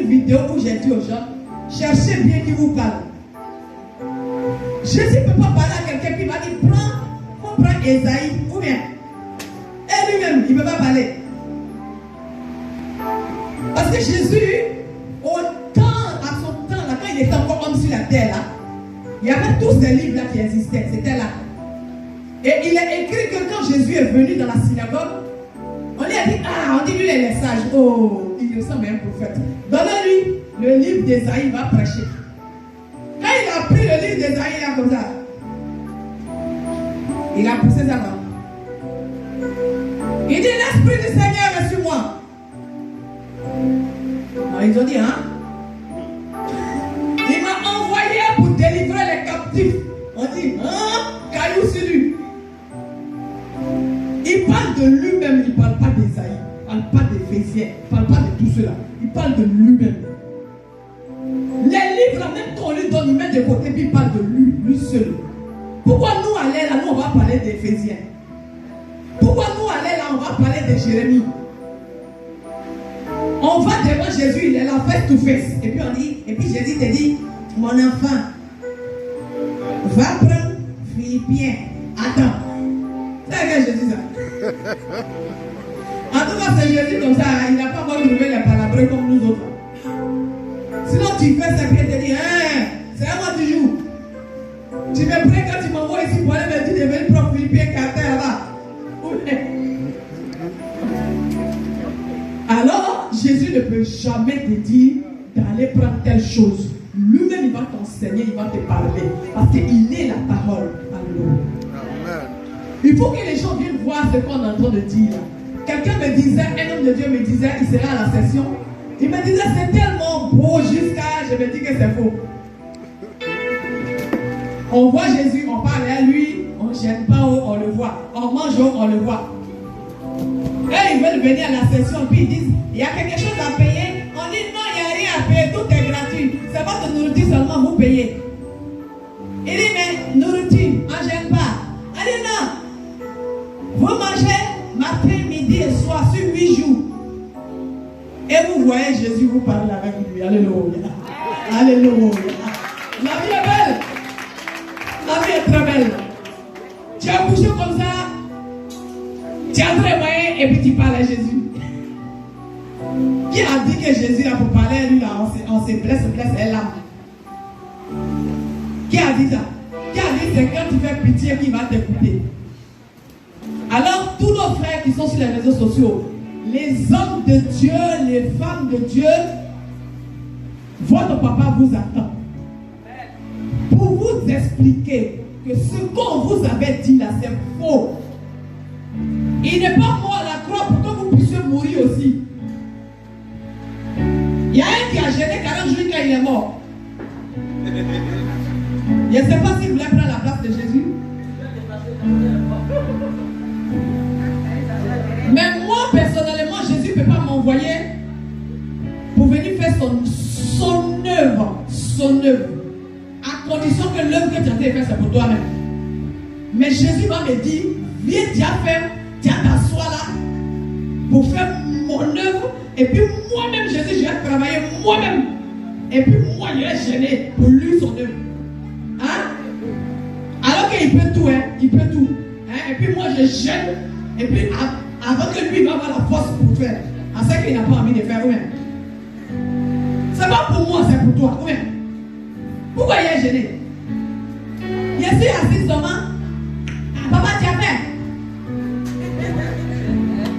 une vidéo où j'ai dit aux gens, cherchez bien qui vous parle. Jésus ne peut pas parler à quelqu'un qui va dire, prends Esaïe, ou bien. Et lui-même, il ne peut pas parler. Parce que Jésus, à son temps, là, quand il était encore homme sur la terre, là, il y avait tous ces livres-là qui existaient. C'était là. Et il est écrit que quand Jésus est venu dans la synagogue, on lui a dit, on dit lui, il est sage. Oh, il ressemble à un prophète. Donnez-lui le livre d'Esaïe, il va prêcher. Quand il a pris le livre d'Esaïe, là, comme ça, il a poussé sa main. Il dit, l'Esprit du Seigneur est sur moi. Alors, ils ont dit, il m'a envoyé pour délivrer les captifs. On dit, caillou sur lui. Il parle de lui-même, il ne parle pas d'Esaïe, il ne parle pas d'Éphésiens, il ne parle pas de tout cela. Il parle de lui-même. Les livres, là, même quand on lui donne, il met de côté, puis il parle de lui seul. Pourquoi nous, aller là, nous, on va parler d'Éphésiens? Pourquoi nous, aller là, on va parler de Jérémie? On va devant Jésus, il est là, face to face. Et puis on dit, et puis Jésus te dit, mon enfant, va prendre Philippiens. Attends. C'est que Jésus ça. En tout cas, c'est Jésus comme ça, il n'a pas encore trouvé les palabres comme nous autres. Sinon, tu fais ça, puis il te dit, c'est à moi tu joues. Tu me prends quand tu m'envoies ici pour aller me dire de venir prendre Philippiens 4 là-bas. Alors, Jésus ne peut jamais te dire d'aller prendre telle chose. Lui-même, il va t'enseigner, il va te parler. Parce qu'il est la parole. Alors, il faut que les gens viennent voir ce qu'on est en train de dire. Quelqu'un me disait, un homme de Dieu me disait, il sera à la session. Il me disait, c'est tellement beau jusqu'à, je me dis que c'est faux. On voit Jésus, on parle à lui, on ne gêne pas, on le voit. On mange, on le voit. Et ils veulent venir à la session, puis ils disent, il y a quelque chose à payer. On dit, non, il n'y a rien à payer, tout est gratuit. C'est votre nourriture seulement, vous payez. Il dit, mais nourriture, on ne gêne pas. On dit, non. Vous mangez matin, midi et soir sur 8 jours. Et vous voyez Jésus vous parler avec lui. Alléluia. Alléluia. La vie est belle. La vie est très belle. Tu as couché comme ça. Tu as très moyen et puis tu parles à Jésus. Qui a dit que Jésus a pour parler à lui là, on se blesse et l'âme? Qui a dit ça? Qui a dit c'est quand tu fais pitié qu'il va t'écouter? Alors tous nos frères qui sont sur les réseaux sociaux, les hommes de Dieu, les femmes de Dieu, votre papa vous attend pour vous expliquer que ce qu'on vous avait dit là c'est faux. Il n'est pas mort à la croix pour que vous puissiez mourir aussi. Il y a un qui a gêné 40 jours quand il est mort. Je ne sais pas s'il voulait prendre la place de Jésus. Mais moi, personnellement, Jésus ne peut pas m'envoyer pour venir faire son œuvre. Son œuvre. À condition que l'œuvre que tu as fait, c'est pour toi-même. Mais Jésus va me dire, viens, tu as t'asseoir là pour faire mon œuvre. Et puis moi-même, Jésus, je vais travailler moi-même. Et puis moi, je vais gêner pour lui son œuvre. Hein? Alors qu'il peut tout, hein? Il peut tout. Hein? Et puis moi, je gêne. Et puis avant que lui va avoir la force pour faire. En ce qu'il n'a pas envie de faire, oui. C'est pas pour moi, c'est pour toi, oui. Pourquoi il est gêné? Je suis assis seulement. Papa, tu as fait.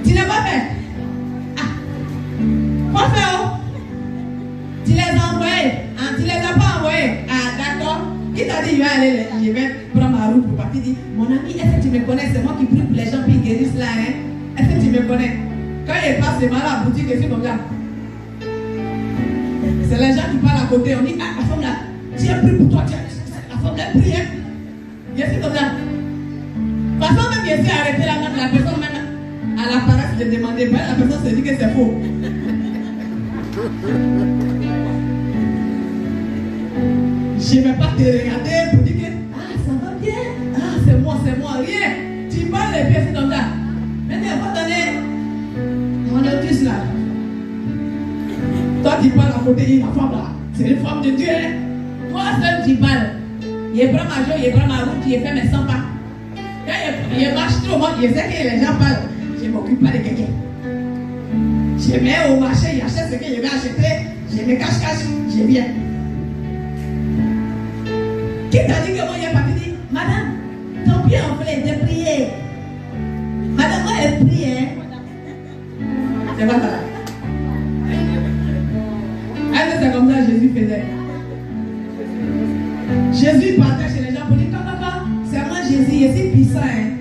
Tu n'as pas fait. Quoi faire, oh? Tu les as envoyés. Tu les as pas envoyés. D'accord. Qui t'a dit, je vais prendre ma route pour partir. Dit, mon ami, est-ce que tu me connais? C'est moi qui prie pour les gens qui guérissent là. Hein? Est-ce que tu me connais? Quand il passe les malades à la boutique, je suis comme ça. C'est les gens qui parlent à côté. On dit, la femme là, tu as pris pour toi. La femme là, prie. Hein? Je suis comme ça. Parce que même je suis arrêté là, même la personne même à la paresse de demander, la personne se dit que c'est faux. Je ne vais pas te regarder pour dire que ça va bien, c'est moi, rien. Tu parles les pieds comme ça. Maintenant, il faut donner mon notice là. Toi qui parle à côté, la femme là, c'est une femme de Dieu. Hein? Toi seul tu parles. Il prend ma joie, il prend ma route, il fait mes 100 pas. Quand il marche trop, moi, il sait que les gens parlent. Je ne m'occupe pas de quelqu'un. Je mets au marché, il achète ce que je vais acheter, je me cache, je viens. Qui t'a dit que moi, il est parti dire, madame, ton pied en fait de prier. Madame, moi, elle prie, hein. C'est pas ça là. C'est comme ça que Jésus faisait. Jésus partait chez les gens pour dire, c'est moi Jésus, je suis puissant, hein.